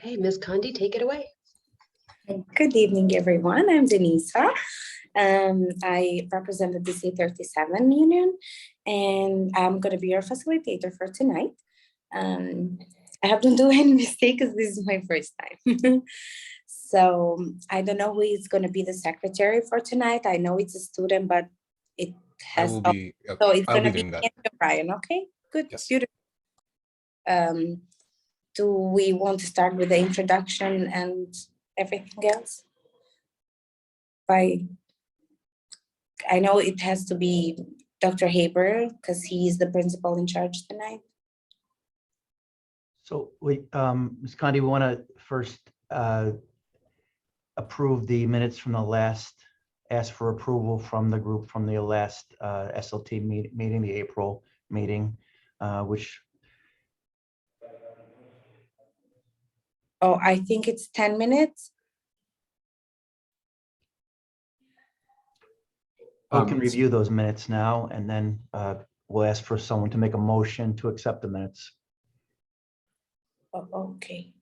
Okay, Ms. Condi, take it away. Good evening, everyone. I'm Denisa. I represent the DC37 union, and I'm going to be your facilitator for tonight. I haven't done any mistakes. This is my first time. So I don't know who is going to be the secretary for tonight. I know it's a student, but it has. I will be. So it's going to be doing that. Brian. Okay, good. Yes. Beautiful. Do we want to start with the introduction and everything else? I know it has to be Dr. Haber because he is the principal in charge tonight. So Ms. Condi, we want to first approve the minutes from the last, ask for approval from the group from the last SLT meeting, the April meeting, which. Oh, I think it's 10 minutes. We can review those minutes now, and then we'll ask for someone to make a motion to accept the minutes. Oh, okay.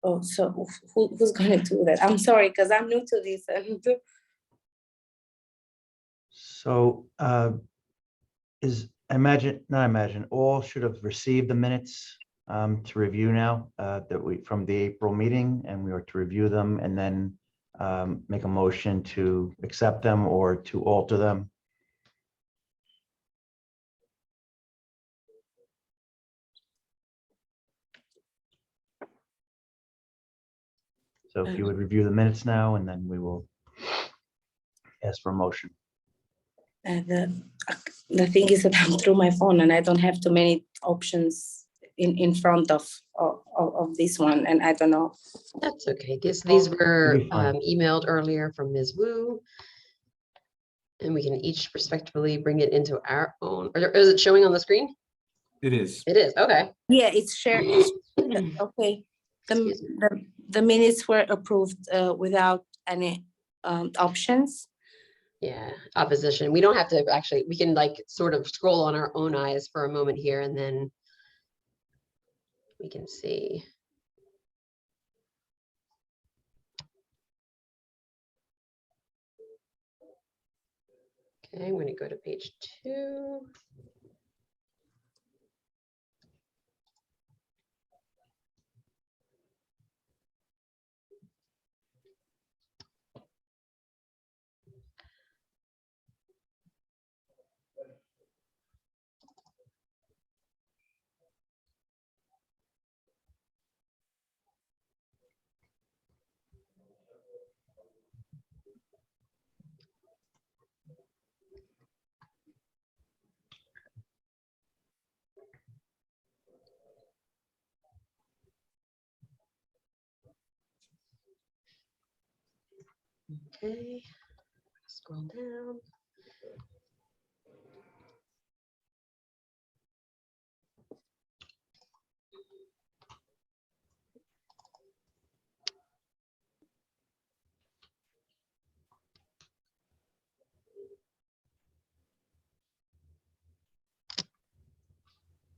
Oh, so who's going to do that? I'm sorry, because I'm new to this. So all should have received the minutes to review now from the April meeting, and we are to review them and then make a motion to accept them or to alter them. So if you would review the minutes now, and then we will ask for a motion. The thing is that I'm through my phone and I don't have too many options in front of this one, and I don't know. That's okay. These were You'll be fine. emailed earlier from Ms. Wu. And we can each respectively bring it into our own. Is it showing on the screen? It is. It is. Okay. Yeah, it's shared. Okay. The minutes were approved without any options. Yeah, opposition. We don't have to actually, we can like sort of scroll on our own eyes for a moment here and then we can see. Okay, I'm going to go to page 2. Okay, scroll down.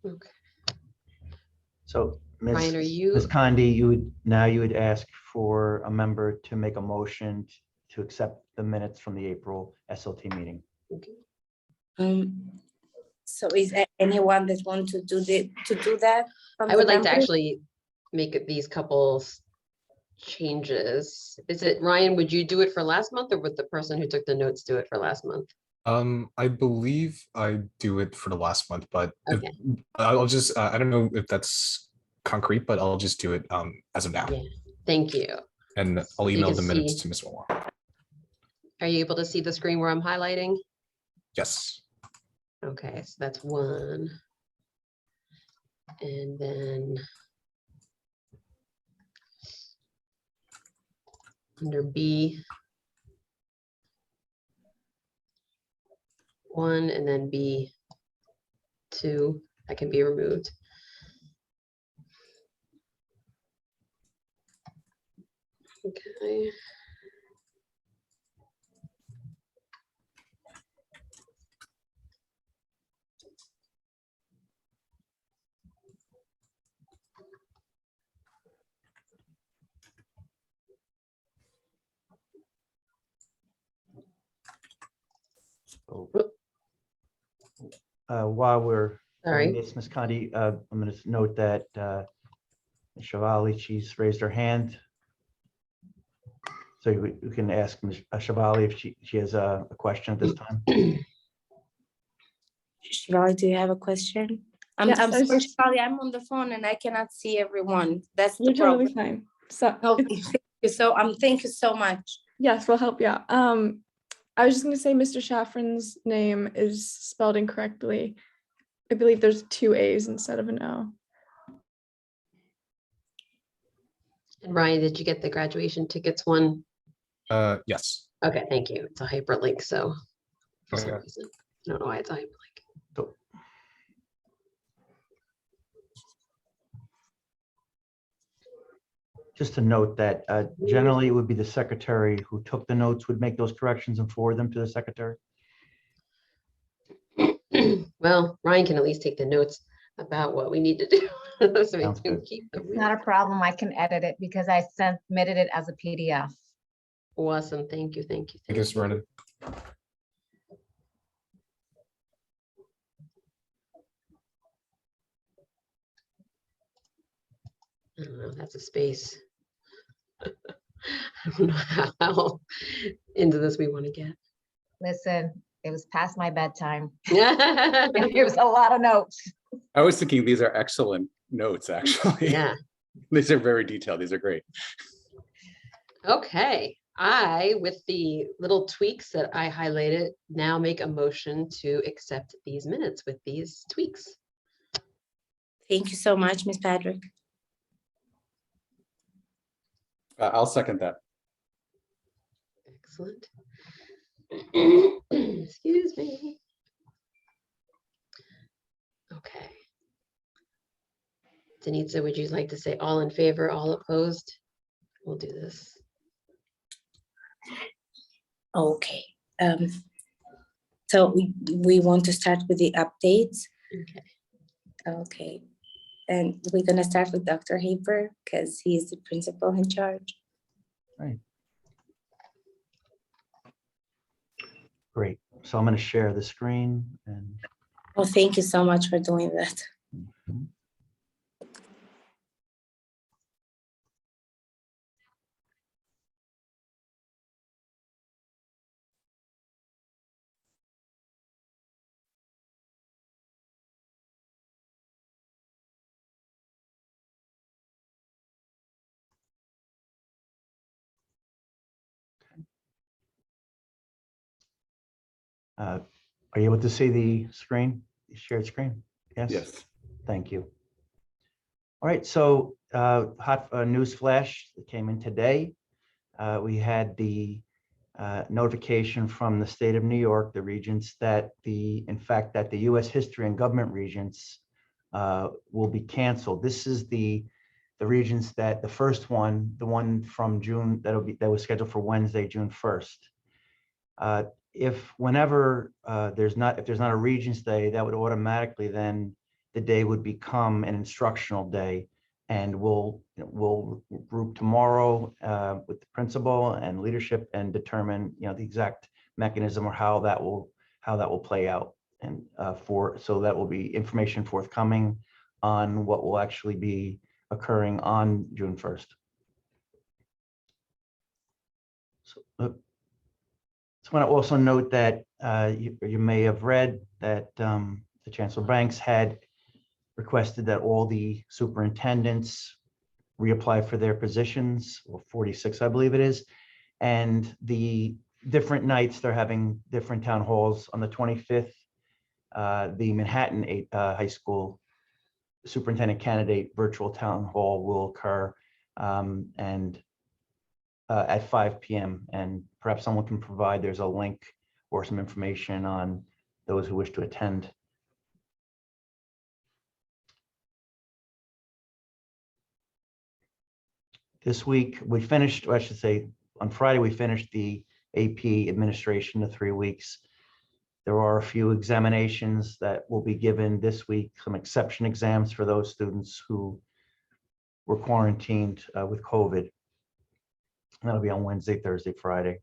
Okay. So Ryan, are you? Ms. Condi, you would ask for a member to make a motion to accept the minutes from the April SLT meeting. Okay. So is there anyone that want to do that? I would like to actually make these couple changes. Is it Ryan? Would you do it for last month, or would the person who took the notes do it for last month? I believe I do it for the last month, but Okay. I'll just I don't know if that's concrete, but I'll just do it as of now. Yeah. Thank you. And I'll you email can the minutes see- to Ms. Moore. Are you able to see the screen where I'm highlighting? Yes. Okay, so that's 1. And then under B, 1, and then B2, that can be removed. Okay. So, while we're Sorry. doing this, Ms. Condi, I'm going to note that Ms. Shavali, she's raised her hand. So we can ask Ms. Shavali if she has a question at this time. Shivali, do you have a question? I'm Yes, I sorry, was just- Shivali, I'm on the phone and I cannot see everyone. That's the You're totally problem. fine. So Okay, thank you so much. yes, we'll help you out. I was just gonna say Mr. Shaffrin's name is spelled incorrectly. I believe there's 2 A's instead of an O. And Ryan, did you get the graduation tickets one? Yes. Okay, thank you. It's a hyperlink, so for some Okay. reason, I don't know why it's a hyperlink. So, just to note that generally it would be the secretary who took the notes would make those corrections and forward them to the secretary. Well, Ryan can at least take the notes about what we need to do. So we Sounds can good. keep them It's not a problem. I can edit it because I submitted it as a PDF. awesome. Thank you, thank you. I guess Vernon. I don't know, that's a space. I don't know how into this we want to get. Listen, it was past my bedtime. It was a lot of notes. I was thinking these are excellent notes, actually. Yeah, These are very detailed. These are great. okay. With the little tweaks that I highlighted, now make a motion to accept these minutes with these tweaks. Thank you so much, Ms. Patrick. I'll second that. Excellent. Excuse me. Okay. Denitza, would you like to say all in favor, all opposed? We'll do this. Okay. So we want to start with the updates. Okay. Okay. And we're gonna start with Dr. Haber because he is the principal in charge. Great. So I'm going to share the screen and Oh, thank you so much for doing that. are you able to see the screen, the shared screen? Yes. Yes. Thank you. All right, so hot news flash that came in today. We had the notification from the state of New York, the regents, that in fact, that the U.S. History and Government regents will be canceled. This is the regents that the first one, the one from June, that was scheduled for Wednesday, June 1st. If there's not a Regents Day, that would automatically then the day would become an instructional day, and we'll group tomorrow with the principal and leadership and determine the exact mechanism or how that will play out, and so that will be information forthcoming on what will actually be occurring on June 1st. I want to also note that you may have read that the Chancellor Banks had requested that all the superintendents reapply for their positions, or 46, I believe it is, and the different nights they're having different town halls. On the 25th, the Manhattan High School superintendent candidate virtual town hall will occur, and at 5 p.m. and perhaps someone can provide, there's a link or some information on those who wish to attend. This week we finished, or I should say on Friday, we finished the AP administration to 3 weeks. There are a few examinations that will be given this week, some exception exams for those students who were quarantined with COVID. That'll be on Wednesday, Thursday, Friday.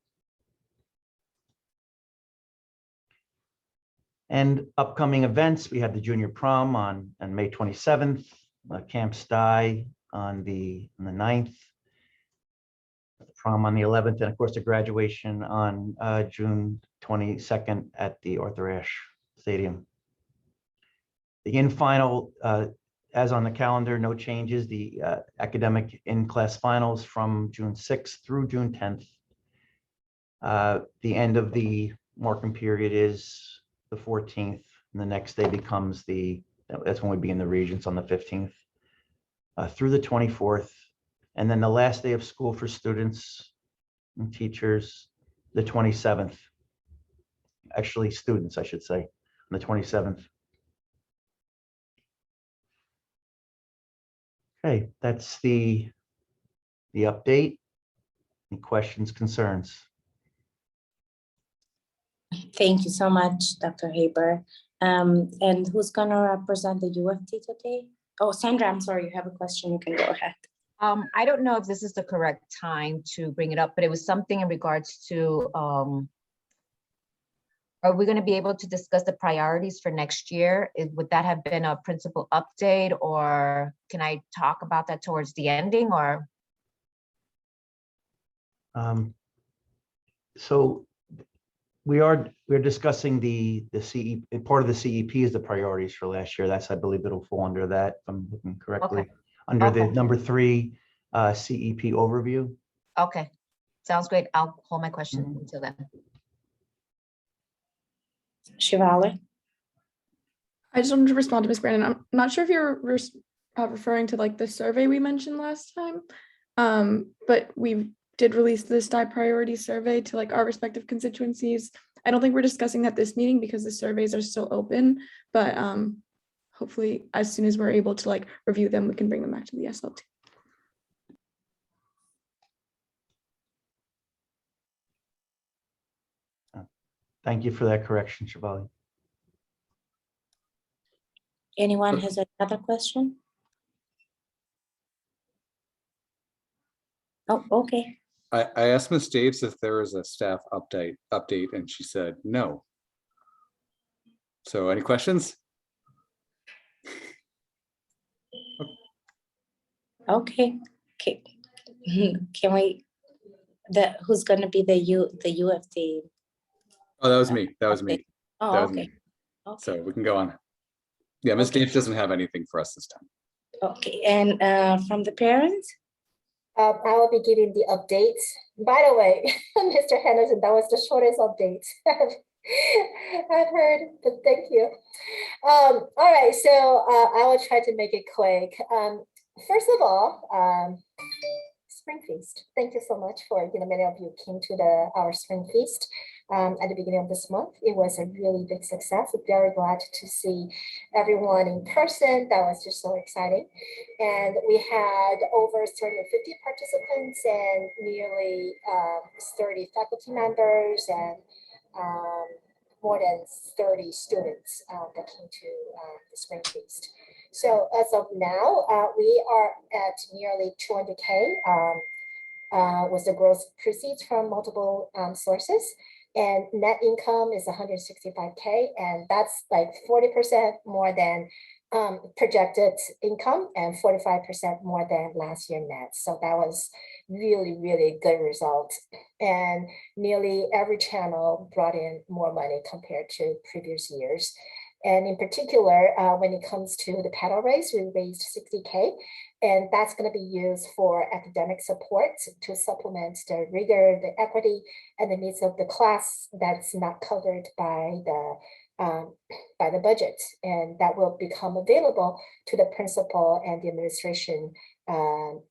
And upcoming events, we have the junior prom on May 27th, Camp Sty on the 9th, prom on the 11th, and of course, the graduation on June 22nd at the Arthur Ashe Stadium. The in-final, as on the calendar, no changes. The academic in-class finals from June 6th through June 10th. The end of the marking period is the 14th, and the next day becomes that's when we begin the Regents on the 15th through the 24th. And then the last day of school for students and teachers, the 27th. Actually, students, I should say, on the 27th. Okay, that's the update. Any questions, concerns? Thank you so much, Dr. Haber. And who's gonna represent the UFT today? Oh, Sandra, I'm sorry, you have a question. You can go ahead. I don't know if this is the correct time to bring it up, but it was something in regards to, are we going to be able to discuss the priorities for next year? Would that have been a principal update, or can I talk about that towards the ending, or? So we're discussing the CE, part of the CEP is the priorities for last year. That's, I believe it'll fall under that, if I'm looking correctly. Okay. Under the Okay. number 3 CEP overview. Okay, sounds great. I'll hold my question until then. Shivali? I just wanted to respond to Ms. Brandon. I'm not sure if you're referring to like the survey we mentioned last time, but we did release this priority survey to like our respective constituencies. I don't think we're discussing at this meeting because the surveys are still open, but hopefully as soon as we're able to like review them, we can bring them back to the SLT. Thank you for that correction, Shivali. Anyone has another question? Oh, okay. I asked Ms. Daves if there was a staff update, and she said no. So any questions? Okay. Can we, who's gonna be the UFT? Oh, that was me. That was me. Oh, That was okay. me. Okay. So we can go on. Yeah, Ms. Okay. Daves doesn't have anything for us this time. Okay, and from the parents? I will be giving the updates. By the way, Mr. Henderson, that was the shortest update I've heard, but thank you. All right, so I will try to make it quick. First of all, Spring Feast. Thank you so much for, many of you came to our Spring Feast at the beginning of this month. It was a really big success. I'm very glad to see everyone in person. That was just so exciting. And we had over 350 participants and nearly 30 faculty members and more than 30 students that came to the Spring Feast. So as of now, we are at nearly 200K with the gross proceeds from multiple sources. And net income is 165K, and that's like 40% more than projected income and 45% more than last year net. So that was really, really good result. And nearly every channel brought in more money compared to previous years. And in particular, when it comes to the paddle race, we raised 60K, and that's going to be used for academic support to supplement the rigor, the equity, and the needs of the class that's not covered by the budget, and that will become available to the principal and the administration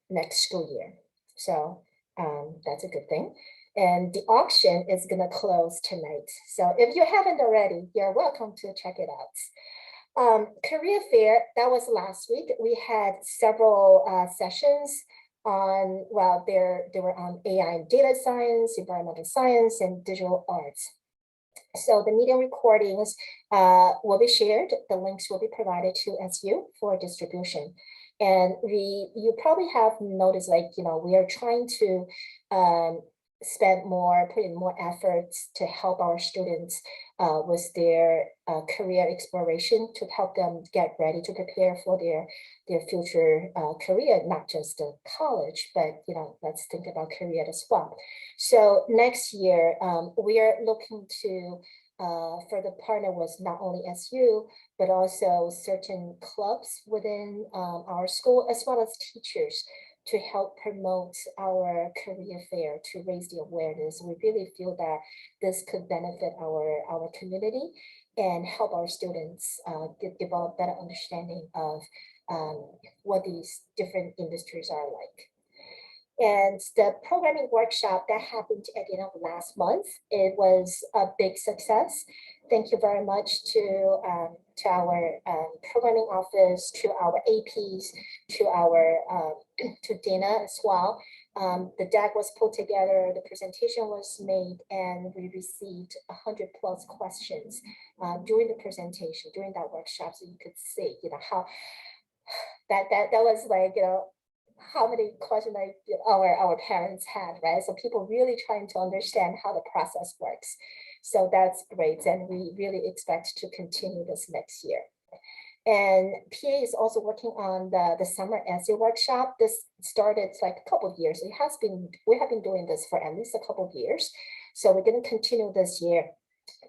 next school year. So that's a good thing. And the auction is going to close tonight. So if you haven't already, you're welcome to check it out. Career fair, that was last week. We had several sessions on, well, they were on AI and data science, environmental science, and digital arts. So the meeting recordings will be shared. The links will be provided to SU for distribution. And you probably have noticed, like, we are trying to put in more efforts to help our students with their career exploration to help them get ready to prepare for their future career, not just the college, but let's think about career as well. So next year, we are looking to further partner with not only SU, but also certain clubs within our school, as well as teachers, to help promote our career fair, to raise the awareness. We really feel that this could benefit our community and help our students develop better understanding of what these different industries are like. And the programming workshop that happened at the end of last month, it was a big success. Thank you very much to our programming office, to our APs, to Dana as well. The deck was put together, the presentation was made, and we received 100+ questions during the presentation, during that workshop. So you could see, how that was like, how many questions our parents had, right? So people really trying to understand how the process works. So that's great. And we really expect to continue this next year. And PA is also working on the Summer Seo Workshop. This started like a couple of years. We have been doing this for at least a couple of years. So we're going to continue this year.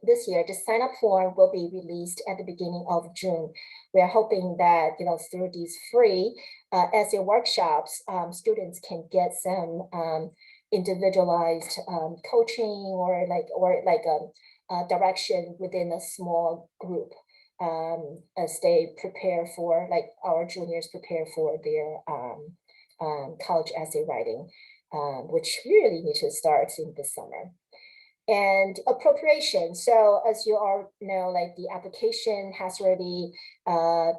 This year, the sign up form will be released at the beginning of June. We are hoping that through these free essay workshops, students can get some individualized coaching or direction within a small group as they prepare for, like our juniors prepare for their college essay writing, which really need to start in the summer. And appropriation. So as you all know, like the application has already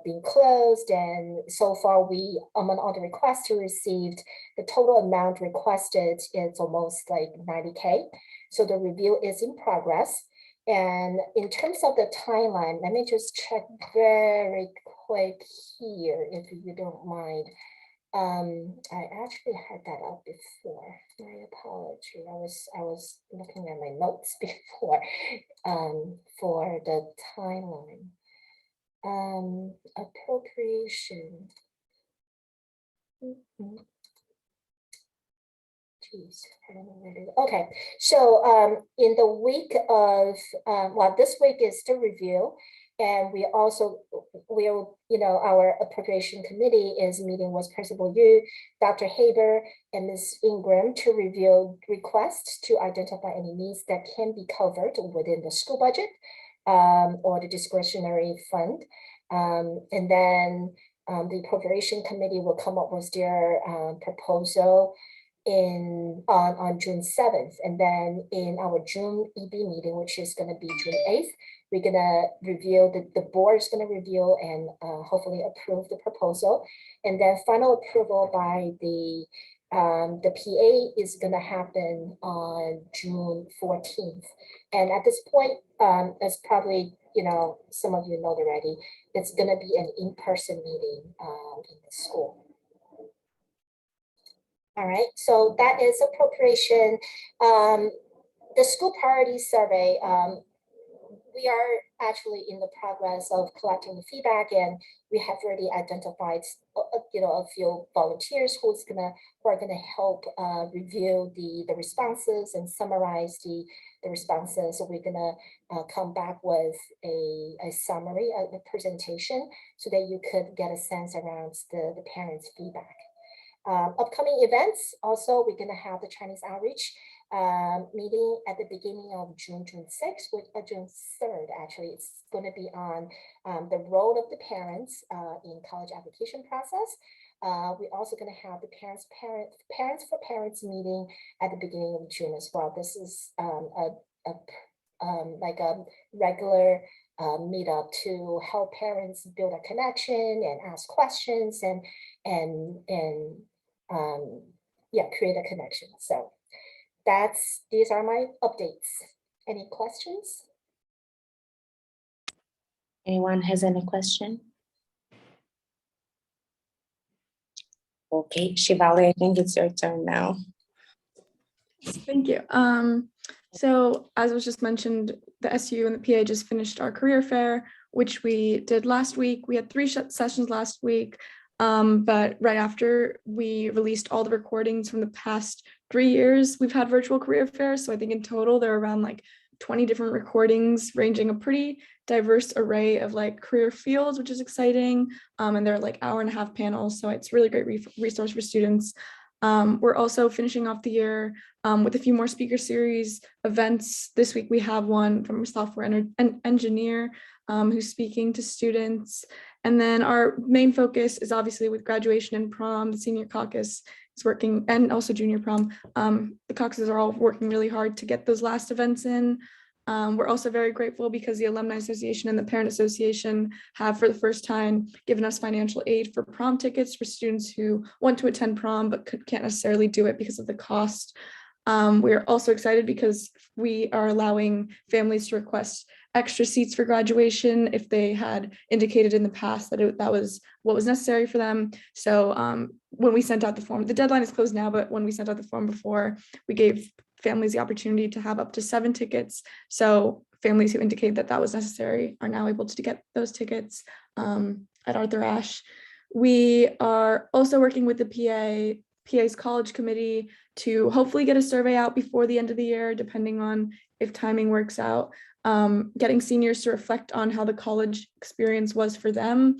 been closed, and so far we, among all the requests we received, the total amount requested is almost like 90K. So the review is in progress. And in terms of the timeline, let me just check very quick here, if you don't mind. I actually had that up before. My apology. I was looking at my notes before for the timeline. Appropriation. Geez, I don't know where it is. Okay, so in the week of well, this week is the review. And we also will, our appropriation committee is meeting with Principal Yu, Dr. Haber, and Ms. Ingram to review requests to identify any needs that can be covered within the school budget or the discretionary fund. And then the appropriation committee will come up with their proposal on June 7th. And then in our June EB meeting, which is going to be June 8th, we're going to review, the board is going to review and hopefully approve the proposal. And then final approval by the PA is going to happen on June 14th. And at this point, as probably, some of you know already, it's going to be an in-person meeting in the school. All right, so that is appropriation. The school priority survey, we are actually in the progress of collecting the feedback, and we have already identified, a few volunteers who are gonna help review the responses and summarize the responses. So we're gonna come back with a summary of the presentation so that you could get a sense around the parents' feedback. Upcoming events, also, we're gonna have the Chinese outreach meeting at the beginning of June 6th, with June 3rd, actually. It's going to be on the role of the parents in college application process. We're also going to have the Parents for Parents meeting at the beginning of June as well. This is like a regular meetup to help parents build a connection and ask questions and create a connection. So these are my updates. Any questions? Anyone has any question? Okay, Shivali, I think it's your turn now. Thank you. So as was just mentioned, the SU and the PA just finished our career fair, which we did last week. We had 3 sessions last week, but right after we released all the recordings from the past 3 years, we've had virtual career fairs. So I think in total there are around like 20 different recordings ranging a pretty diverse array of like career fields, which is exciting. And they're like hour-and-a-half panels. So it's really great resource for students. We're also finishing off the year with a few more speaker series events. This week we have one from a software engineer who's speaking to students. And then our main focus is obviously with graduation and prom. The senior caucus is working, and also junior prom. The caucuses are all working really hard to get those last events in. We're also very grateful because the Alumni Association and the Parent Association have, for the first time, given us financial aid for prom tickets for students who want to attend prom but can't necessarily do it because of the cost. We're also excited because we are allowing families to request extra seats for graduation if they had indicated in the past that that was what was necessary for them. So when we sent out the form, the deadline is closed now, but when we sent out the form before, we gave families the opportunity to have up to 7 tickets. So families who indicated that that was necessary are now able to get those tickets at Arthur Ashe. We are also working with the PA's college committee to hopefully get a survey out before the end of the year, depending on if timing works out. Getting seniors to reflect on how the college experience was for them.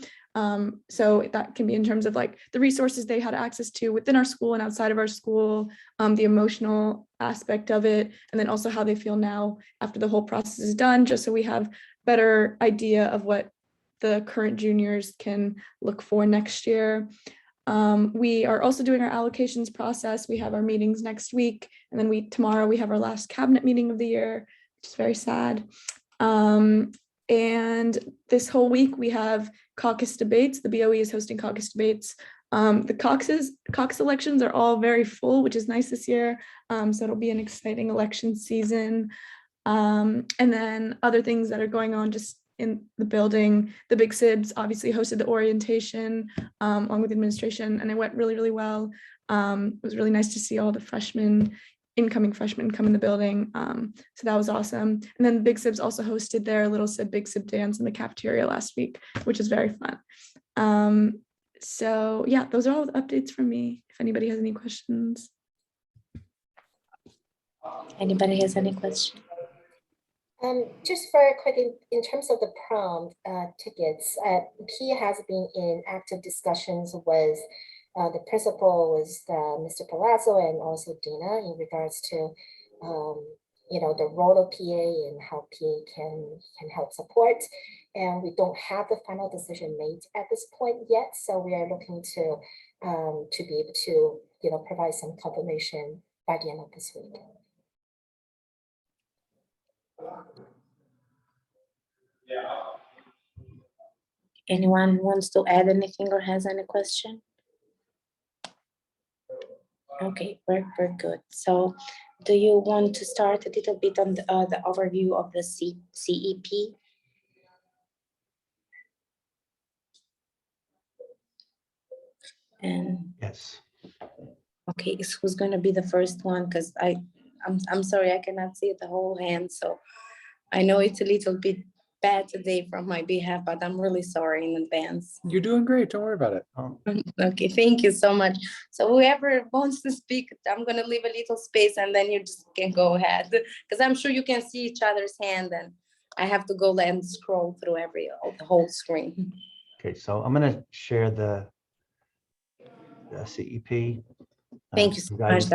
So that can be in terms of like the resources they had access to within our school and outside of our school, the emotional aspect of it, and then also how they feel now after the whole process is done, just so we have better idea of what the current juniors can look for next year. We are also doing our allocations process. We have our meetings next week, and then tomorrow we have our last cabinet meeting of the year, which is very sad. And this whole week we have caucus debates. The BOE is hosting caucus debates. The caucus elections are all very full, which is nice this year. So it'll be an exciting election season. And then other things that are going on just in the building. The Big Sibs obviously hosted the orientation along with administration, and it went really, really well. It was really nice to see all the incoming freshmen come in the building. So that was awesome. And then the Big Sibs also hosted their Little Sib, Big Sib dance in the cafeteria last week, which is very fun. So yeah, those are all the updates from me. If anybody has any questions. Anybody has any question? Just very quick, in terms of the prom tickets, P has been in active discussions with the principal, with Mr. Palazzo, and also Dina in regards to the role of PA and how PA can help support. And we don't have the final decision made at this point yet, so we are looking to be able to provide some confirmation by the end of this week. Anyone wants to add anything or has any question? Okay, we're good. So do you want to start a little bit on the overview of the CEP? And Yes. okay, so who's going to be the first one? Because I'm sorry, I cannot see the whole hand. So I know it's a little bit bad today from my behalf, but I'm really sorry in advance. You're doing great. Don't worry about it. Okay, thank you so much. So whoever wants to speak, I'm going to leave a little space and then you just can go ahead, because I'm sure you can see each other's hand and I have to go and scroll through the whole screen. Okay, so I'm going to share the CEP. Thank you so much.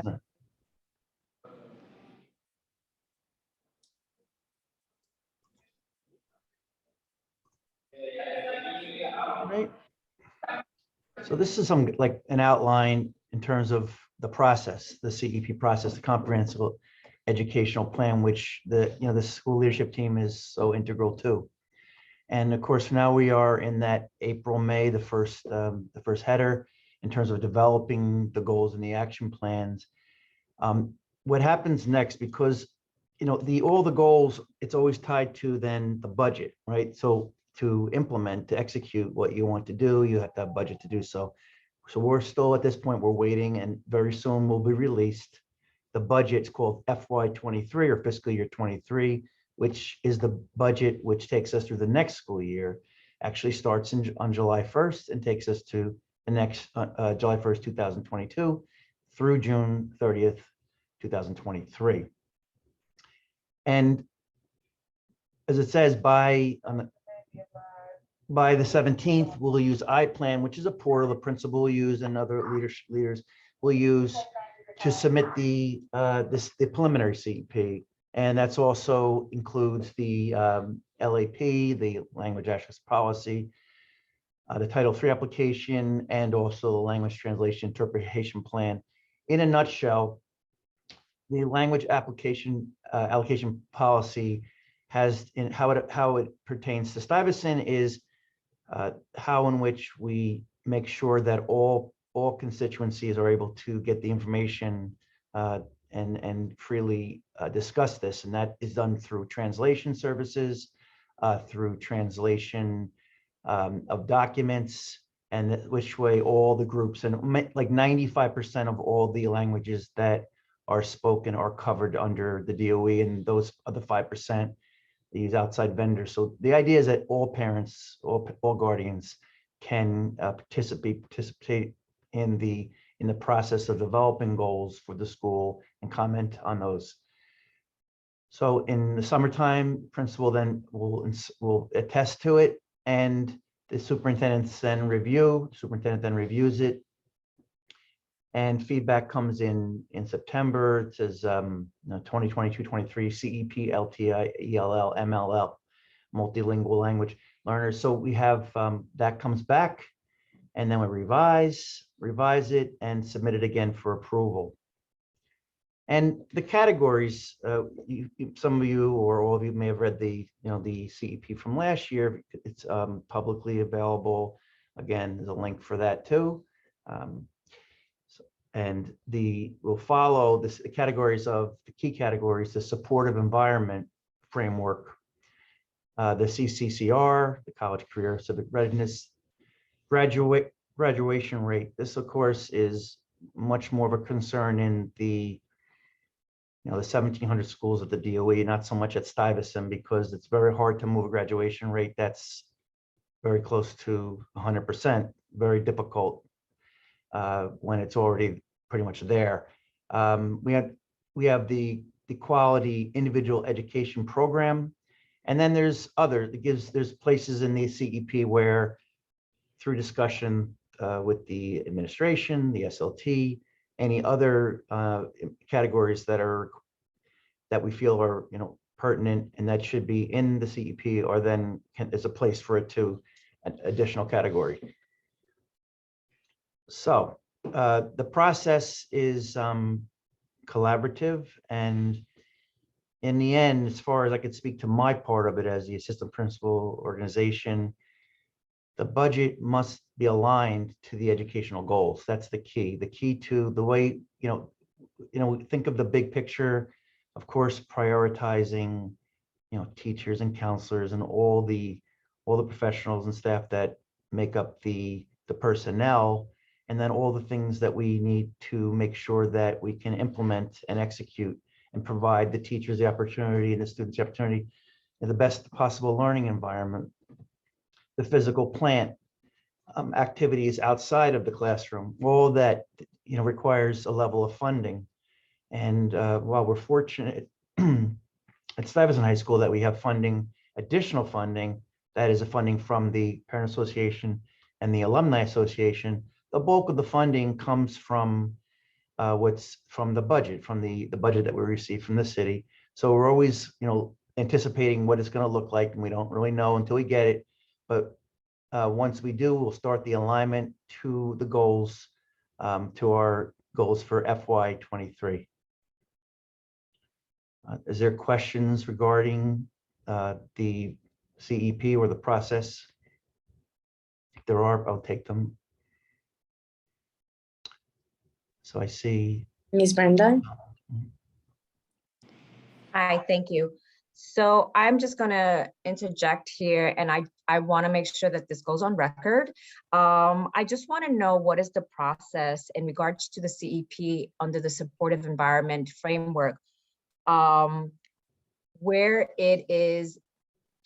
Right. So this is like an outline in terms of the process, the CEP process, the comprehensive educational plan, which the school leadership team is so integral to. And of course, now we are in that April, May, the first header in terms of developing the goals and the action plans. What happens next, because all the goals, it's always tied to then the budget, right? So to implement, to execute what you want to do, you have to have budget to do so. So we're still at this point, we're waiting, and very soon will be released. The budget's called FY23 or fiscal year 23, which is the budget which takes us through the next school year, actually starts on July 1st and takes us to the next July 1st, 2022 through June 30th, 2023. And as it says, by the 17th, we'll use iPlan, which is a portal the principal will use and other leaders will use to submit the preliminary CEP. And that's also includes the LAP, the language access policy, the Title III application, and also the language translation interpretation plan. In a nutshell, the language application allocation policy has in how it pertains to Stuyvesant is how in which we make sure that all constituencies are able to get the information and freely discuss this, and that is done through translation services, through translation of documents, and which way all the groups and like 95% of all the languages that are spoken are covered under the DOE, and those other 5%, these outside vendors. So the idea is that all parents, all guardians can participate in the process of developing goals for the school and comment on those. So in the summertime, principal then will attest to it, and the superintendent then reviews it, and feedback comes in September. It says 2022-23 CEP, LTI, ELL, MLL, multilingual language learners. So we have that comes back, and then we revise it and submit it again for approval. And the categories, some of you or all of you may have read the CEP from last year. It's publicly available. Again, there's a link for that too. And we'll follow the categories of the key categories: the supportive environment framework, the CCCR, the college career civic readiness, graduation rate. This, of course, is much more of a concern in the 1,700 schools at the DOE, not so much at Stuyvesant, because it's very hard to move a graduation rate that's very close to 100%, very difficult when it's already pretty much there. We have the quality individual education program, and then there's there's places in the CEP where through discussion with the administration, the SLT, any other categories that we feel are pertinent and that should be in the CEP, or then there's a place for it to an additional category. So the process is collaborative, and in the end, as far as I could speak to my part of it as the assistant principal organization, the budget must be aligned to the educational goals. That's the key. The key to the way, think of the big picture, of course, prioritizing, teachers and counselors and all the professionals and staff that make up the personnel, and then all the things that we need to make sure that we can implement and execute and provide the teachers the opportunity and the students the opportunity in the best possible learning environment. The physical plant, activities outside of the classroom, all that requires a level of funding. And while we're fortunate at Stuyvesant High School that we have additional funding, that is a funding from the Parent Association and the Alumni Association, the bulk of the funding comes from what's from the budget, from the budget that we receive from the city. So we're always anticipating what it's going to look like, and we don't really know until we get it. But once we do, we'll start the alignment to the goals, to our goals for FY23. Is there questions regarding the CEP or the process? If there are, I'll take them. So I see. Ms. Brenda? Hi, thank you. So I'm just going to interject here, and I want to make sure that this goes on record. I just want to know, what is the process in regards to the CEP under the supportive environment framework? where it is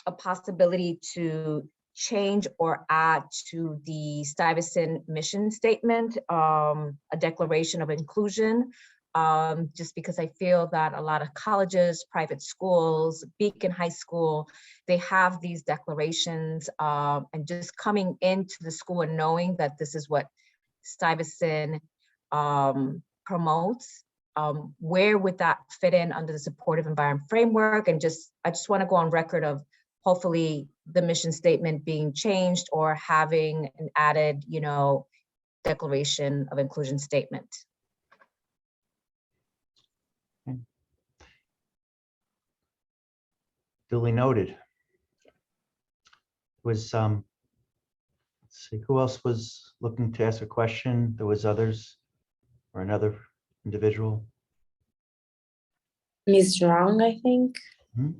a possibility to change or add to the Stuyvesant mission statement, a declaration of inclusion, just because I feel that a lot of colleges, private schools, Beacon High School, they have these declarations, and just coming into the school and knowing that this is what Stuyvesant promotes, where would that fit in under the supportive environment framework? And I just want to go on record of hopefully the mission statement being changed or having an added, declaration of inclusion statement. Duly noted. Was, let's see, who else was looking to ask a question? There was others or another individual. Ms. Zhang, I think. Mhm.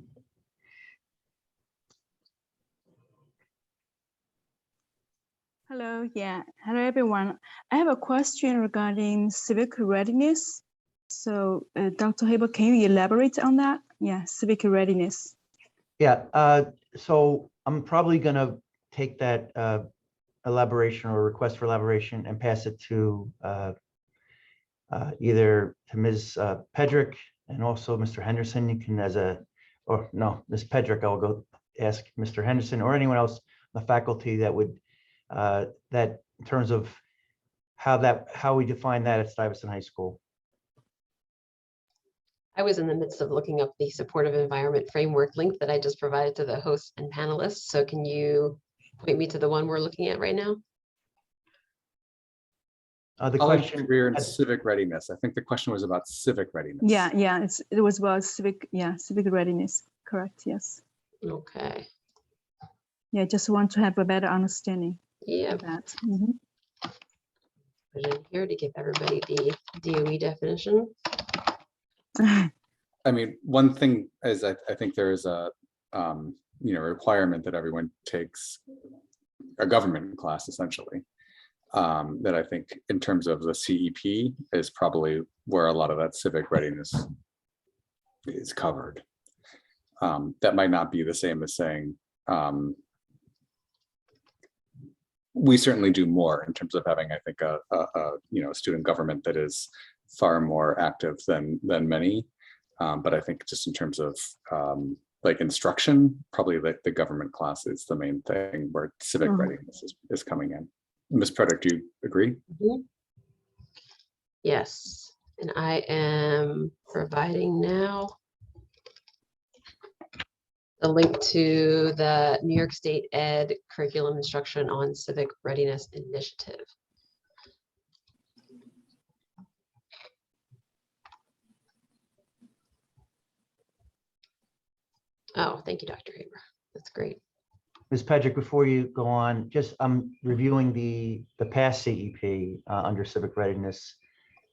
Hello, yeah. Hello, everyone. I have a question regarding civic readiness. So, Dr. Haber, can you elaborate on that? Yeah, civic readiness. Yeah, so I'm probably gonna take that elaboration or request for elaboration and pass it to either to Ms. Pedrick and also Mr. Henderson. You can or no, Ms. Pedrick, I'll go ask Mr. Henderson or anyone else on the faculty that would, that in terms of how we define that at Stuyvesant High School. I was in the midst of looking up the supportive environment framework link that I just provided to the hosts and panelists. So can you point me to the one we're looking at right now? The College, question, career, and civic readiness. I think the question was about civic readiness. Yeah, it was about civic readiness. Correct, yes. Okay. Yeah, just want to have a better understanding Yeah. of that. Mhm. Put it in here to give everybody the DOE definition. I mean, one thing is I think there is a requirement that everyone takes a government class essentially. That I think in terms of the CEP is probably where a lot of that civic readiness is covered. That might not be the same as saying we certainly do more in terms of having, I think, a student government that is far more active than many. But I think just in terms of like instruction, probably like the government class is the main thing where civic readiness is coming in. Ms. Preddick, do you agree? Mm-hmm. Yes, and I am providing now the link to the New York State Ed Curriculum Instruction on Civic Readiness Initiative. Oh, thank you, Dr. Haber. That's great. Ms. Pedrick, before you go on, just I'm reviewing the past CEP under civic readiness,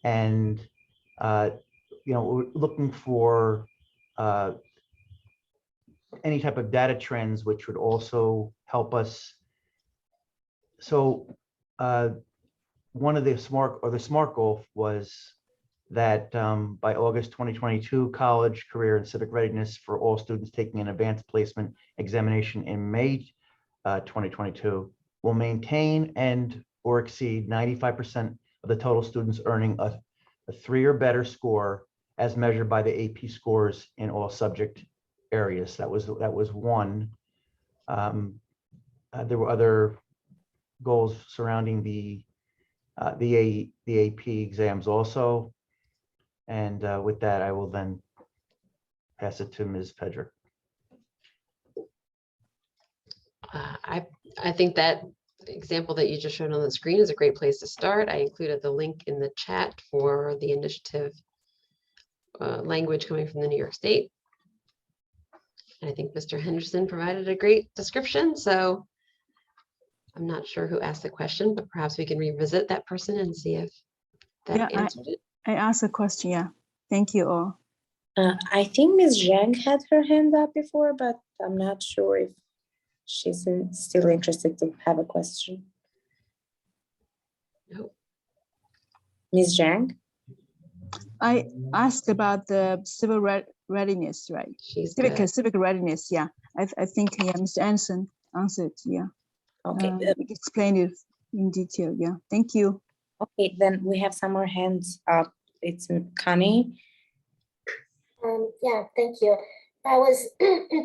and we're looking for any type of data trends which would also help us. So one of the SMART goal was that by August 2022, college, career, and civic readiness for all students taking an advanced placement examination in May 2022 will maintain and or exceed 95% of the total students earning a 3 or better score as measured by the AP scores in all subject areas. That was one. There were other goals surrounding the AP exams also. And with that, I will then pass it to Ms. Pedrick. I think that example that you just showed on the screen is a great place to start. I included the link in the chat for the initiative language coming from the New York State. And I think Mr. Henderson provided a great description. So I'm not sure who asked the question, but perhaps we can revisit that person and see if that answered it. I asked a question, yeah. Thank you all. I think Ms. Zhang had her hand up before, but I'm not sure if she's still interested to have a question. No. Ms. Zhang? I asked about the readiness, right? She's good. Civic readiness, yeah. I think, yeah, Mr. Anderson answered, yeah. Okay, Explained it in detail, yeah. Thank you. okay, then we have some more hands up. It's Connie. Yeah, thank you. I was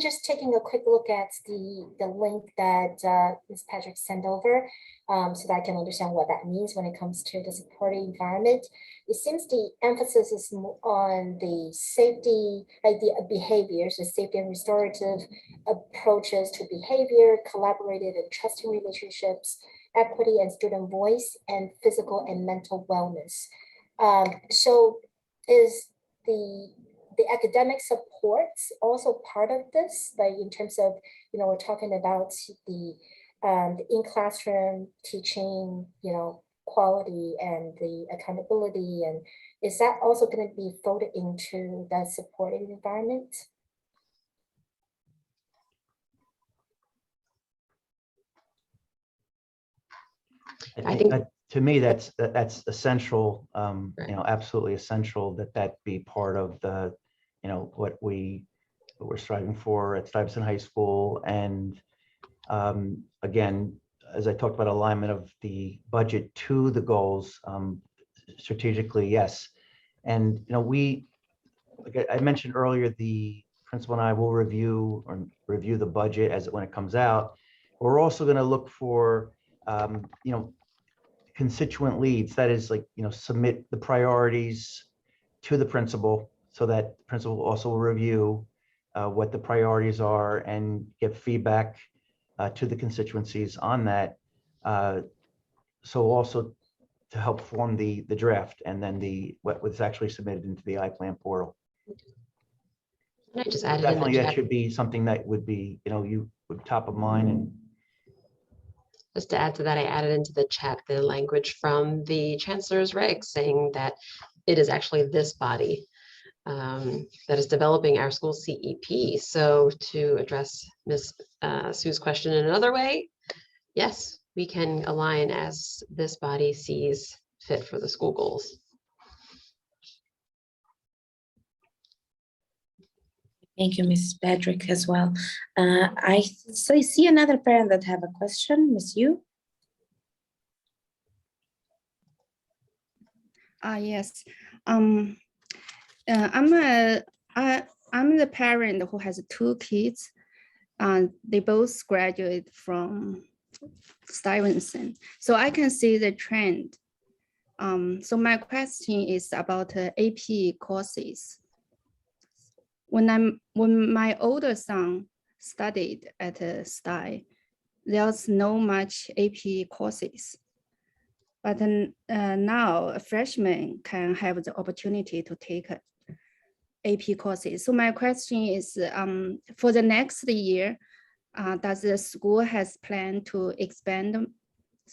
just taking a quick look at the link that Ms. Patrick sent over so that I can understand what that means when it comes to the supporting environment. It seems the emphasis is more on the safety, like the behaviors, the safety and restorative approaches to behavior, collaborative and trusting relationships, equity and student voice, and physical and mental wellness. So is the academic supports also part of this, like in terms of, you know, we're talking about the in-classroom teaching, you know, quality and the accountability, and is that also going to be folded into the supporting environment? I think- To me, that's essential, you know, absolutely essential that be part of the, you know, what we're striving for at Stuyvesant High School. And again, as I talked about alignment of the budget to the goals, strategically, yes. And, you know, like I mentioned earlier, the principal and I will review the budget when it comes out. We're also going to look for, you know, constituent leads, that is, like, you know, submit the priorities to the principal so that the principal also will review what the priorities are and give feedback to the constituencies on that. So also to help form the draft and then what was actually submitted into the iPlan portal. And I just added in Definitely, the that chat, should be something that would be, you know, you would top of mind. And just to add to that, I added into the chat the language from the chancellor's regs saying that it is actually this body that is developing our school CEP. So to address Ms. Sue's question in another way, yes, we can align as this body sees fit for the school goals. Thank you, Ms. Patrick, as well. I see another parent that have a question, Ms. Yu. Yes. I'm the parent who has 2 kids. They both graduate from Stuyvesant, so I can see the trend. So my question is about AP courses. When my older son studied at Stuyvesant, there's no much AP courses. But now a freshman can have the opportunity to take AP courses. So my question is, for the next year, does the school has planned to expand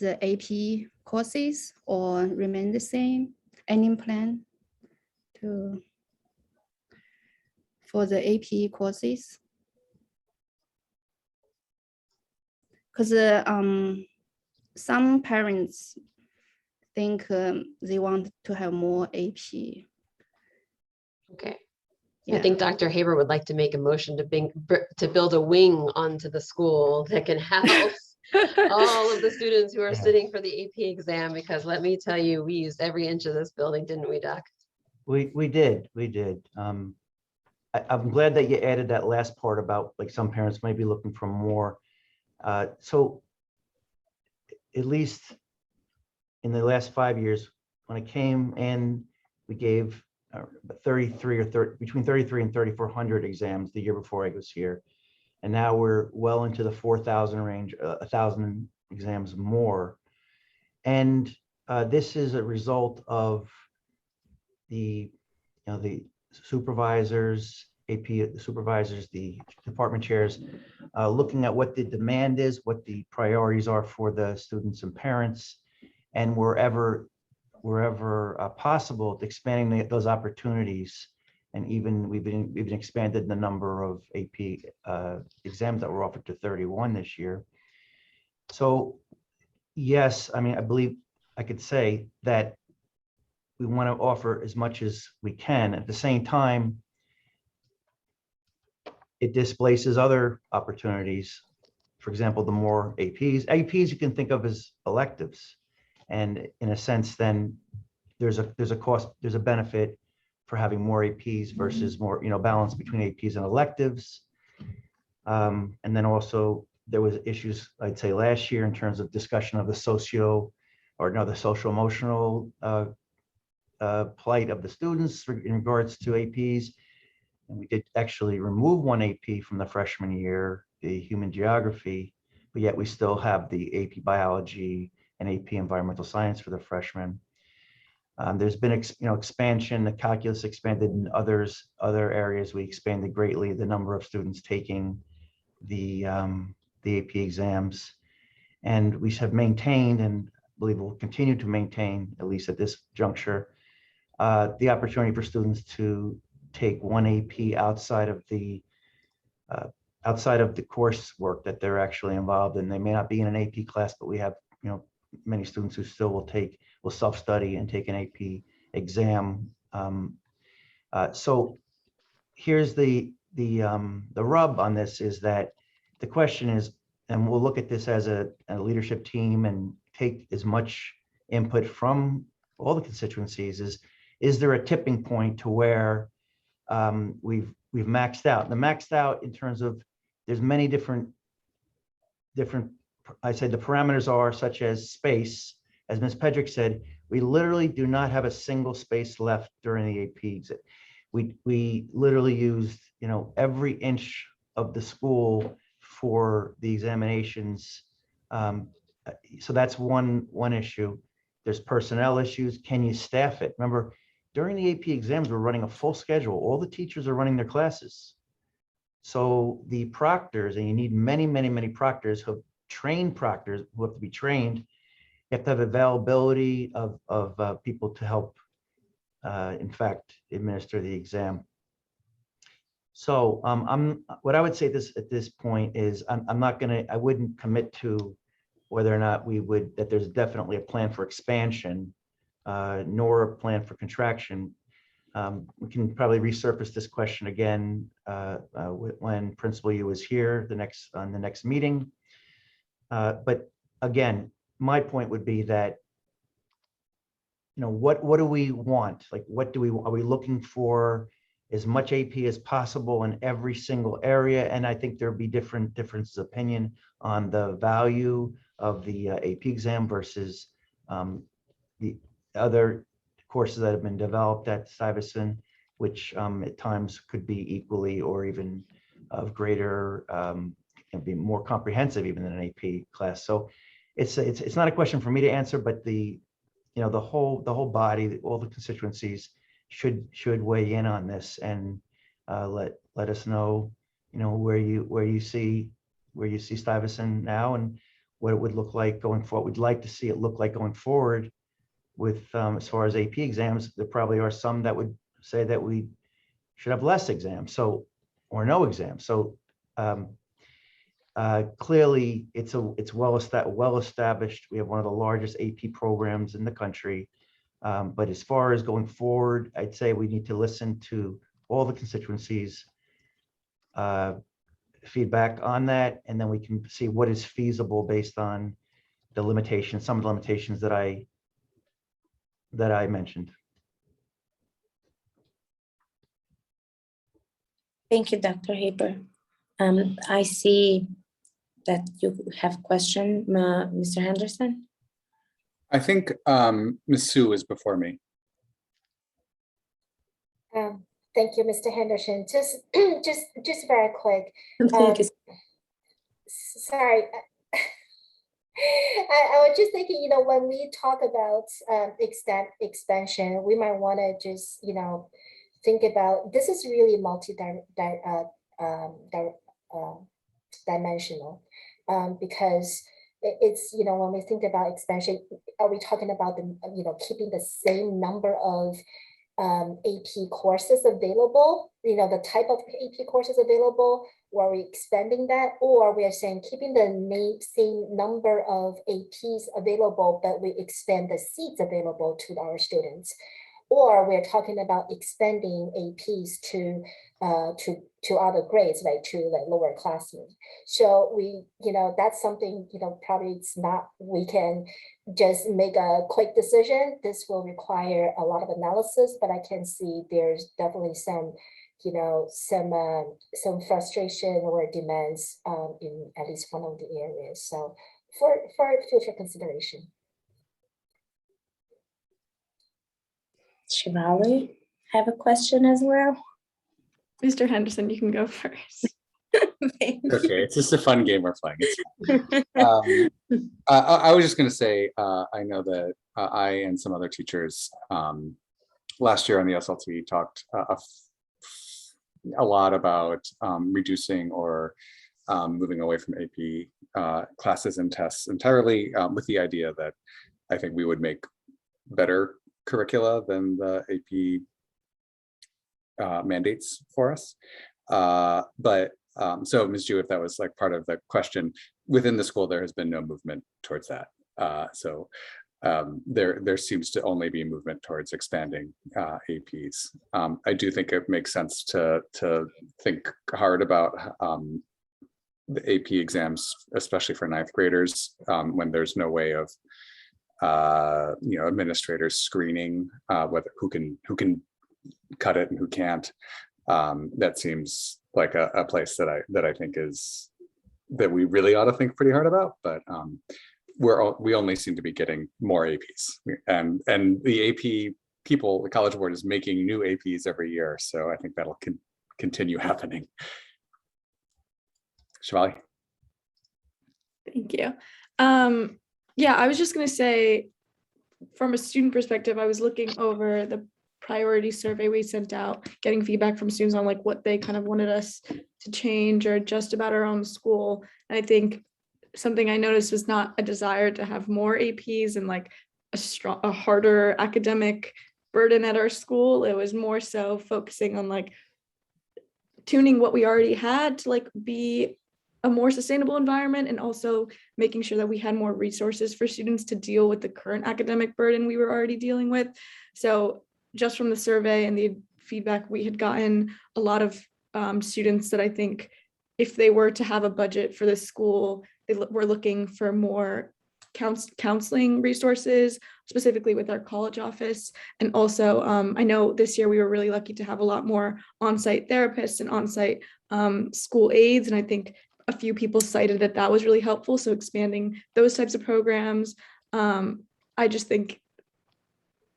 the AP courses or remain the same? Any plan for the AP courses? Because some parents think they want to have more AP. Okay. Yeah. I think Dr. Haber would like to make a motion to build a wing onto the school that can house all of the students who are sitting for the AP exam, because let me tell you, we used every inch of this building, didn't we, Doc? we did. I'm glad that you added that last part about, like, some parents might be looking for more. So at least in the last 5 years, when I came in, we gave 33 or 30, between 33 and 3,400 exams the year before I was here. And now we're well into the 4,000 range, 1,000 exams more. And this is a result of the supervisors, AP supervisors, the department chairs, looking at what the demand is, what the priorities are for the students and parents, and wherever possible, expanding those opportunities. And even we've expanded the number of AP exams that were offered to 31 this year. So yes, I mean, I believe I could say that we want to offer as much as we can. At the same time, it displaces other opportunities. For example, the more APs you can think of as electives. And in a sense, then there's a cost, there's a benefit for having more APs versus more, balance between APs and electives. And then also there was issues, I'd say last year in terms of discussion of the social emotional plight of the students in regards to APs. And we did actually remove one AP from the freshman year, the human geography, but yet we still have the AP biology and AP environmental science for the freshmen. There's been expansion, the calculus expanded in other areas. We expanded greatly the number of students taking the AP exams. And we have maintained, and believe will continue to maintain, at least at this juncture, the opportunity for students to take one AP outside of the coursework that they're actually involved in. They may not be in an AP class, but we have many students who still will self-study and take an AP exam. So here's the rub on this is that the question is, and we'll look at this as a leadership team and take as much input from all the constituencies, is there a tipping point to where we've maxed out? The maxed out in terms of there's many different, I said the parameters are such as space. As Ms. Pedrick said, we literally do not have a single space left during the APs. We literally used, every inch of the school for the examinations. So that's one issue. There's personnel issues. Can you staff it? Remember, during the AP exams, we're running a full schedule. All the teachers are running their classes. So the proctors, and you need many, many, many proctors, who trained proctors who have to be trained. You have to have availability of people to help, in fact, administer the exam. So what I would say at this point is I wouldn't commit to whether or not that there's definitely a plan for expansion, nor a plan for contraction. We can probably resurface this question again when Principal Yu is here on the next meeting. But again, my point would be that, what do we want? Like, are we looking for as much AP as possible in every single area? And I think there'd be differences of opinion on the value of the AP exam versus the other courses that have been developed at Stuyvesant, which at times could be equally or even of greater, be more comprehensive even than an AP class. So it's not a question for me to answer, but the whole body, all the constituencies should weigh in on this and let us know, where you see Stuyvesant now and what it would look like going forward. We'd like to see it look like going forward with as far as AP exams. There probably are some that would say that we should have less exams, or no exams. So clearly it's well established. We have one of the largest AP programs in the country. But as far as going forward, I'd say we need to listen to all the constituencies' feedback on that, and then we can see what is feasible based on the limitations, some of the limitations that I mentioned. Thank you, Dr. Haber. I see that you have a question, Mr. Henderson. I think Ms. Sue is before me. Thank you, Mr. Henderson. Just very quick. Thank you. Sorry. I was just thinking, when we talk about expansion, we might want to just, think about, this is really dimensional, because it's, when we think about expansion, are we talking about keeping the same number of AP courses available, the type of AP courses available, or are we expanding that, or we are saying keeping the same number of APs available, but we expand the seats available to our students? or we're talking about expanding APs to other grades, like to like lower classmen. So we, that's something, probably it's not, we can just make a quick decision. This will require a lot of analysis, but I can see there's definitely some, some frustration or demands in at least one of the areas. So for future consideration. Shivali, have a question as well? Mr. Henderson, you can go first. Thank you. Okay, it's just a fun game we're playing. I was just going to say, I know that I and some other teachers last year on the SLT talked a lot about reducing or moving away from AP classes and tests entirely, with the idea that I think we would make better curricula than the AP mandates for us. So Ms. Ju, if that was like part of the question, within the school, there has been no movement towards that. There seems to only be movement towards expanding APs. I do think it makes sense to think hard about the AP exams, especially for ninth graders, when there's no way of administrators screening who can cut it and who can't. That seems like a place that I think is that we really ought to think pretty hard about, but we only seem to be getting more APs, and the AP people, the College Board is making new APs every year, so I think that'll continue happening. Shivali. Thank you. Yeah, I was just going to say, from a student perspective, I was looking over the priority survey we sent out, getting feedback from students on like what they kind of wanted us to change or adjust about our own school. And I think something I noticed was not a desire to have more APs and like a harder academic burden at our school. It was more so focusing on like tuning what we already had to like be a more sustainable environment, and also making sure that we had more resources for students to deal with the current academic burden we were already dealing with. So just from the survey and the feedback we had gotten, a lot of students that I think if they were to have a budget for this school, they were looking for more counseling resources, specifically with our college office. And also, I know this year we were really lucky to have a lot more on-site therapists and on-site school aides. And I think a few people cited that was really helpful. So expanding those types of programs. I just think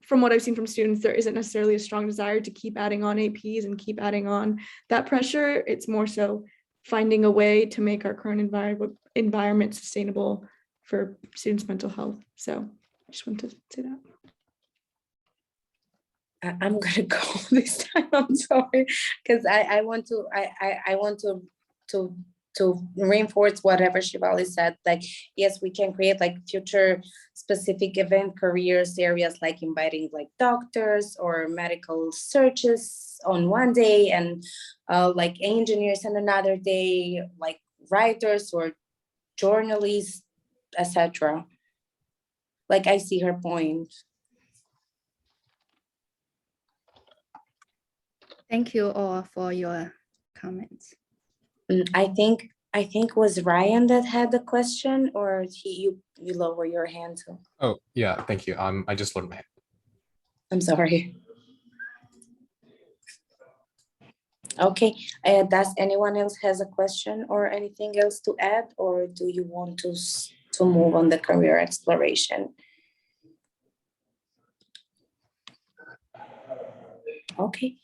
from what I've seen from students, there isn't necessarily a strong desire to keep adding on APs and keep adding on that pressure. It's more so finding a way to make our current environment sustainable for students' mental health. So I just wanted to say that. I'm gonna go this time. I'm sorry, because I want to reinforce whatever Shivali said. Like, yes, we can create like future specific event careers areas, like inviting like doctors or medical searches on one day, and like engineers on another day, like writers or journalists, etc. Like, I see her point. Thank you all for your comments. I think was Ryan that had the question, or you lower your hand too. Oh, yeah, thank you. I just lowered my hand. I'm sorry. Okay, does anyone else has a question or anything else to add, or do you want to move on the career exploration? Okay,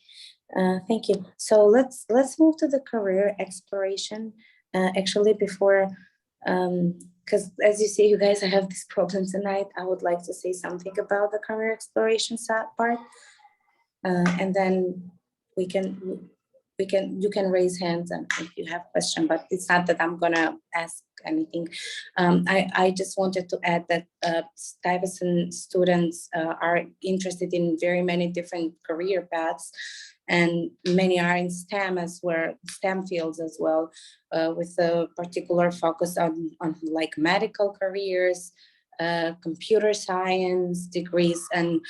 thank you. So let's move to the career exploration. Actually, before, because as you see, you guys, I have this problem tonight. I would like to say something about the career exploration part, and then you can raise hands and if you have question, but it's not that I'm gonna ask anything. I just wanted to add that Stuyvesant students are interested in very many different career paths, and many are in STEM STEM fields as well, with a particular focus on like medical careers, computer science degrees, and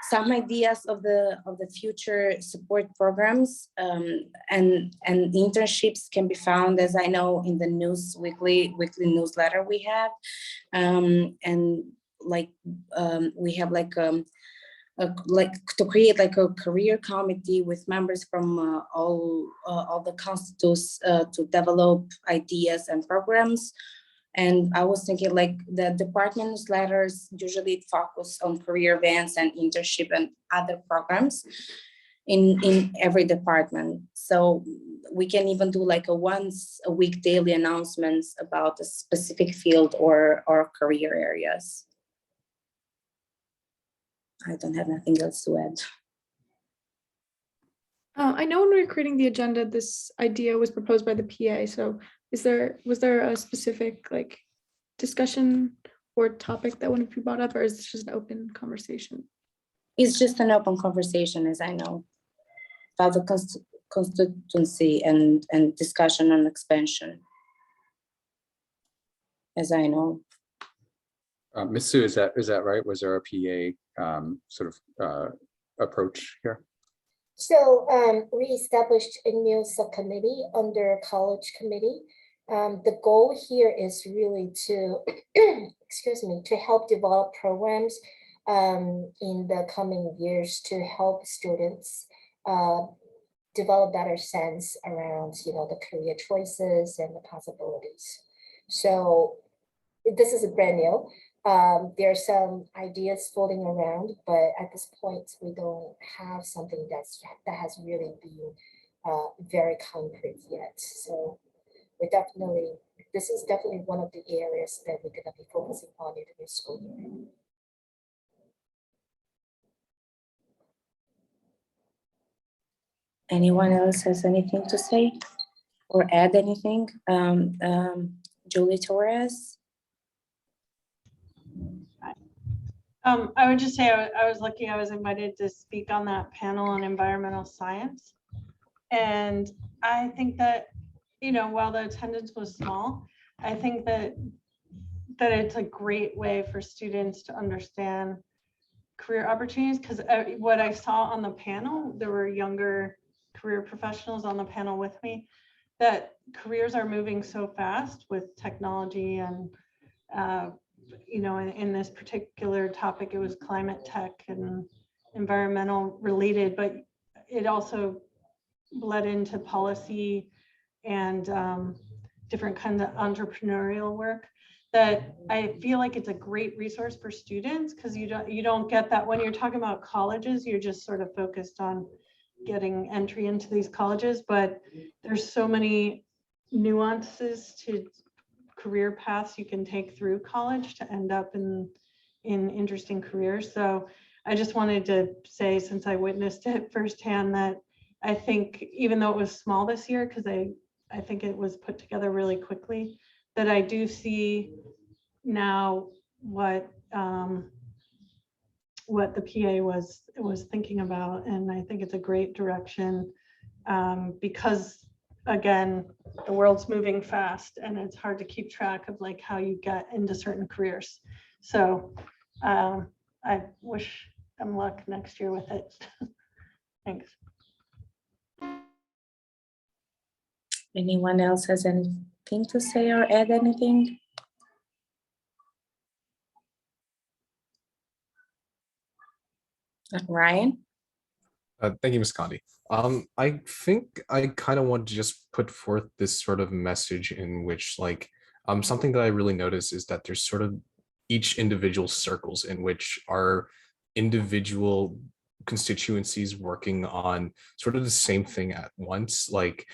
some ideas of the future support programs, and internships can be found, as I know, in the weekly newsletter we have, and like we have like to create like a career committee with members from all the constitutes to develop ideas and programs. And I was thinking like the department newsletters usually focus on career events and internship and other programs in every department. So we can even do like a once a week daily announcements about a specific field or career areas. I don't have nothing else to add. I know when we were creating the agenda, this idea was proposed by the PA. So was there a specific like discussion or topic that wanted to be brought up, or is this just an open conversation? It's just an open conversation, as I know, about the constituency and discussion on expansion, as I know. Ms. Sue, is that right? Was there a PA sort of approach here? So we established a new subcommittee under college committee. The goal here is really to, excuse me, to help develop programs in the coming years to help students develop better sense around, the career choices and the possibilities. So this is a brand new. There are some ideas floating around, but at this point, we don't have something that has really been very concrete yet. So this is definitely one of the areas that we're going to be focusing on in the new school year. Anyone else has anything to say or add anything? Julie Torres. I would just say I was lucky I was invited to speak on that panel on environmental science. And I think that, while the attendance was small, I think that it's a great way for students to understand career opportunities, because what I saw on the panel, there were younger career professionals on the panel with me, that careers are moving so fast with technology and in this particular topic, it was climate tech and environmental related, but it also bled into policy and different kinds of entrepreneurial work, that I feel like it's a great resource for students, because you don't get that when you're talking about colleges. You're just sort of focused on getting entry into these colleges, but there's so many nuances to career paths you can take through college to end up in interesting careers. So I just wanted to say, since I witnessed it firsthand, that I think even though it was small this year, because I think it was put together really quickly, that I do see now what the PA was thinking about, and I think it's a great direction, because again, the world's moving fast and it's hard to keep track of like how you get into certain careers. So I wish them luck next year with it. Thanks. Anyone else has anything to say or add anything? Ryan? Thank you, Ms. Condi. I think I kind of want to just put forth this sort of message in which, like, something that I really notice is that there's sort of each individual circles in which our individual constituencies working on sort of the same thing at once. Like,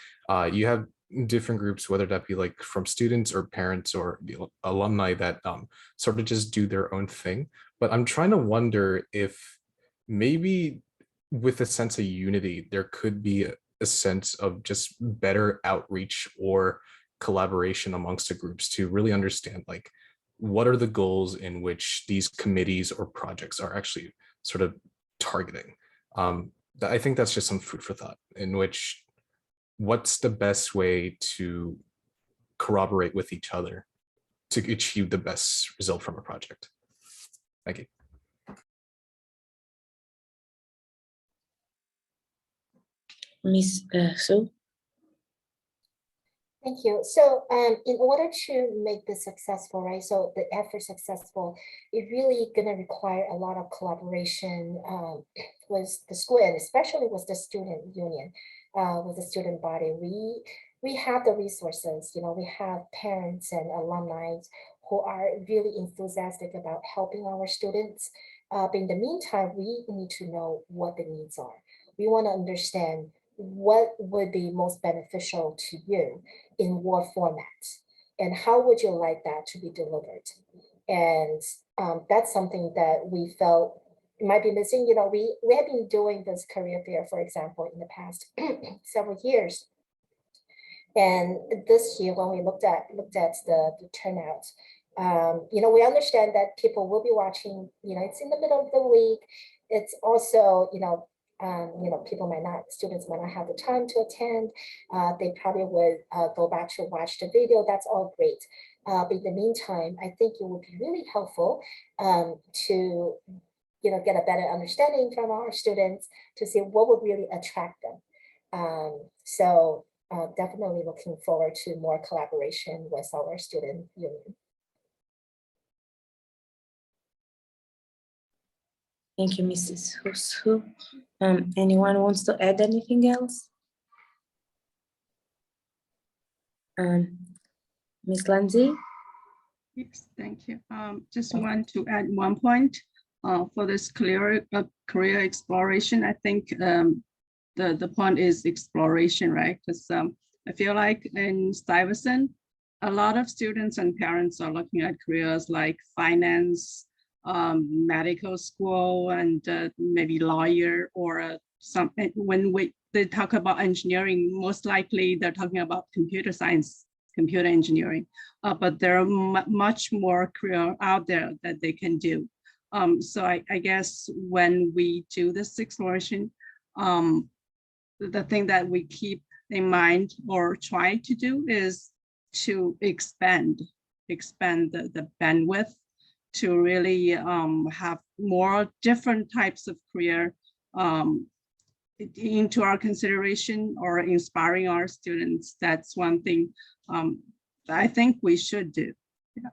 you have different groups, whether that be like from students or parents or alumni, that sort of just do their own thing. But I'm trying to wonder if maybe with a sense of unity, there could be a sense of just better outreach or collaboration amongst the groups to really understand, like, what are the goals in which these committees or projects are actually sort of targeting. I think that's just some food for thought, in which what's the best way to corroborate with each other to achieve the best result from a project. Thank you. Miss Sue? Thank you. So in order to make this successful, right? So the effort successful, it really gonna require a lot of collaboration with the school and especially with the student union, with the student body. We have the resources, you know, we have parents and alumni who are really enthusiastic about helping our students. But in the meantime, we need to know what the needs are. We want to understand what would be most beneficial to you in what format, and how would you like that to be delivered? And that's something that we felt might be missing. You know, we have been doing this career fair, for example, in the past several years. And this year, when we looked at the turnout, you know, we understand that people will be watching. You know, it's in the middle of the week. It's also, you know, students might not have the time to attend. They probably would go back to watch the video. That's all great. But in the meantime, I think it would be really helpful to, you know, get a better understanding from our students to see what would really attract them. So definitely looking forward to more collaboration with our student union. Thank you, Mrs. Hu. Anyone wants to add anything else? Ms. Lindsay? Yes, thank you. Just want to add one point for this career exploration. I think the point is exploration, right? Because I feel like in Stuyvesant, a lot of students and parents are looking at careers like finance, medical school, and maybe lawyer, or something. When they talk about engineering, most likely they're talking about computer science, computer engineering, but there are much more career out there that they can do. So I guess when we do this exploration, the thing that we keep in mind or try to do is to expand the bandwidth to really have more different types of career into our consideration, or inspiring our students. That's one thing I think we should do. Yeah.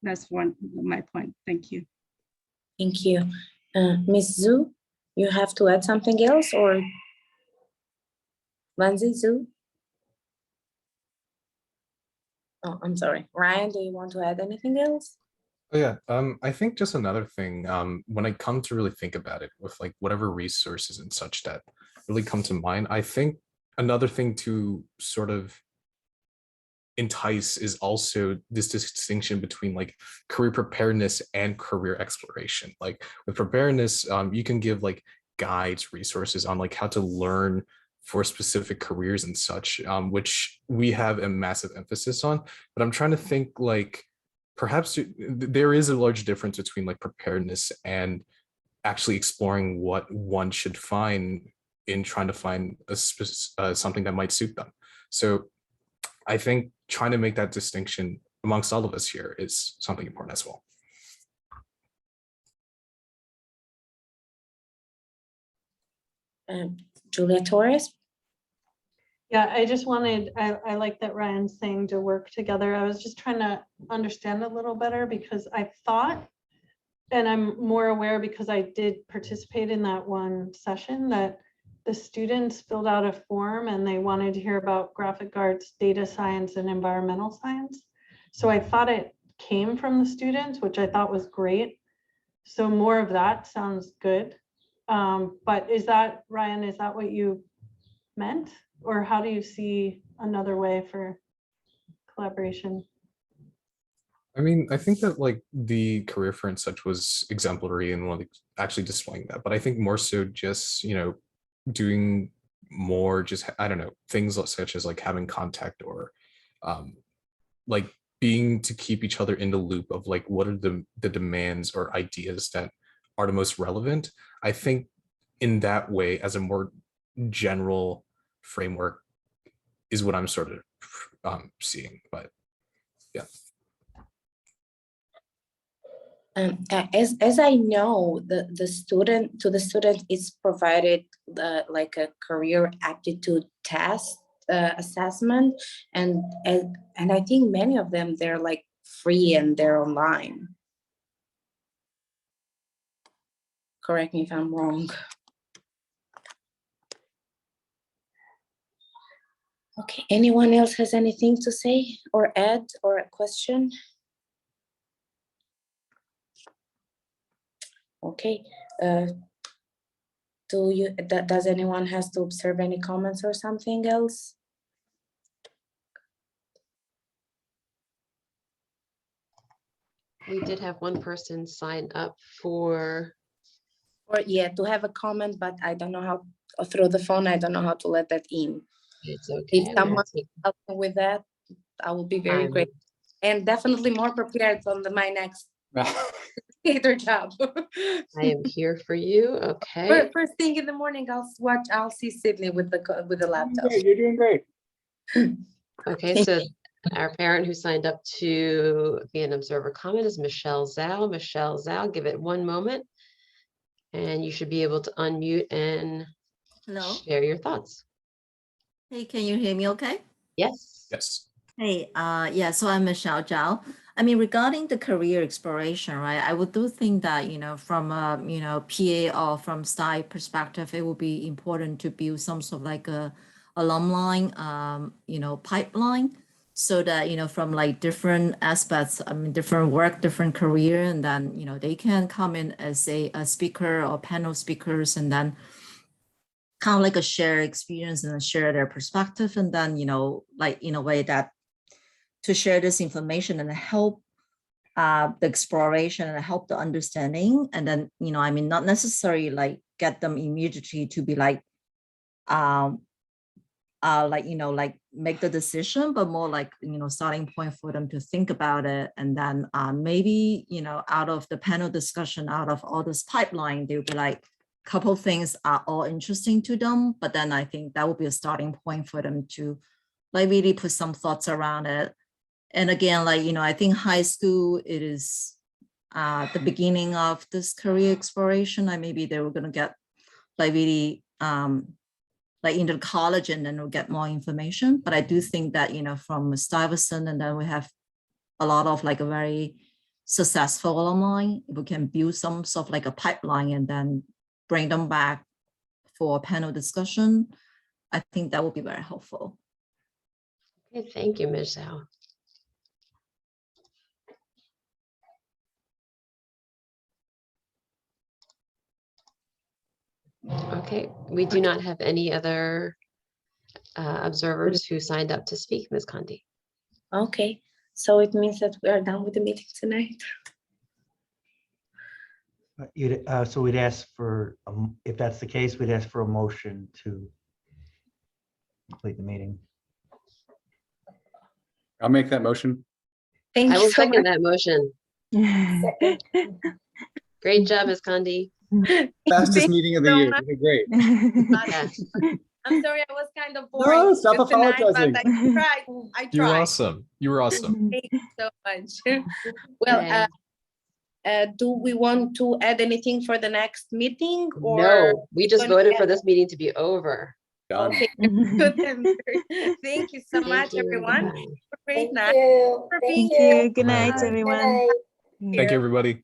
That's my point. Thank you. Thank you. Ms. Zhu, you have to add something else, or Lindsay, Zhu? Oh, I'm sorry. Ryan, do you want to add anything else? Oh yeah, I think just another thing, when I come to really think about it with like whatever resources and such that really come to mind, I think another thing to sort of entice is also this distinction between like career preparedness and career exploration. Like with preparedness, you can give like guides, resources on like how to learn for specific careers and such, which we have a massive emphasis on. But I'm trying to think like perhaps there is a large difference between like preparedness and actually exploring what one should find in trying to find something that might suit them. So I think trying to make that distinction amongst all of us here is something important as well. Julia Torres? Yeah, I just wanted, I like that Ryan's saying to work together. I was just trying to understand a little better, because I thought, and I'm more aware because I did participate in that one session, that the students filled out a form and they wanted to hear about graphic arts, data science, and environmental science. So I thought it came from the students, which I thought was great. So more of that sounds good. But is that, Ryan, is that what you meant? Or how do you see another way for collaboration? I mean, I think that like the career fair and such was exemplary in like actually displaying that, but I think more so just, you know, doing more just, I don't know, things such as like having contact or like being to keep each other in the loop of like what are the demands or ideas that are the most relevant. I think in that way, as a more general framework is what I'm sort of seeing, but yeah. As I know, the student is provided like a career aptitude test assessment, and I think many of them, they're like free and they're online. Correct me if I'm wrong. Okay, anyone else has anything to say or add or a question? Okay, does anyone has to observe any comments or something else? We did have one person sign up for, Or yeah, to have a comment, but I don't know how, through the phone, I don't know how to let that in. it's okay. If someone help me with that, I will be very I'm- grateful. And definitely more prepared on my next theater job. I am here for you. Okay. First thing in the morning, I'll see Sydney with the laptop. You're doing great. Okay, so our parent who signed up to be an observer comment is Michelle Zhao. Michelle Zhao, give it one moment. And you should be able to unmute and Hello. share your thoughts. Hey, can you hear me okay? Yes. Yes. Hey, yeah, so I'm Michelle Zhao. I mean, regarding the career exploration, right, I would do think that, from a, PA or from STI perspective, it would be important to build some sort of like a alumni, pipeline so that, from like different aspects, I mean, different work, different career, and then, they can come in as a speaker or panel speakers, and then kind of like a shared experience and share their perspective, and then, like in a way that to share this information and help the exploration and help the understanding. And then, I mean, not necessarily like get them immediately to be like make the decision, but more like, starting point for them to think about it. And then maybe, out of the panel discussion, out of all this pipeline, they'll be like, couple things are all interesting to them, but then I think that would be a starting point for them to like really put some thoughts around it. And again, like, I think high school, it is the beginning of this career exploration. Like maybe they were going to get like really like into college and then we'll get more information. But I do think that, from Stuyvesant, and then we have a lot of like a very successful alumni, we can build some sort of like a pipeline and then bring them back for a panel discussion. I think that would be very helpful. Okay, thank you, Ms. Zhao. Okay, we do not have any other observers who signed up to speak, Ms. Condi. Okay, so it means that we are done with the meeting tonight. So we'd ask for, if that's the case, we'd ask for a motion to complete the meeting. I'll make that motion. Thank I you will so second much. that motion. Great job, Ms. Condi. Fastest Thank meeting of you the so year. much. You did great. Yeah. I'm sorry, I was kind of boring. No, stop tonight, apologizing. but I tried. You were awesome. You were awesome. Thank you so much. Well, do we want to add anything for the next meeting? Or No, we just gonna voted add- for this meeting to be over. Done. Okay, good answer. Thank you so Thank much, you. everyone. Bye. Great Thank night. you. For Thank being Thank you. Good Bye. night, Good everyone. night. Thank you, everybody.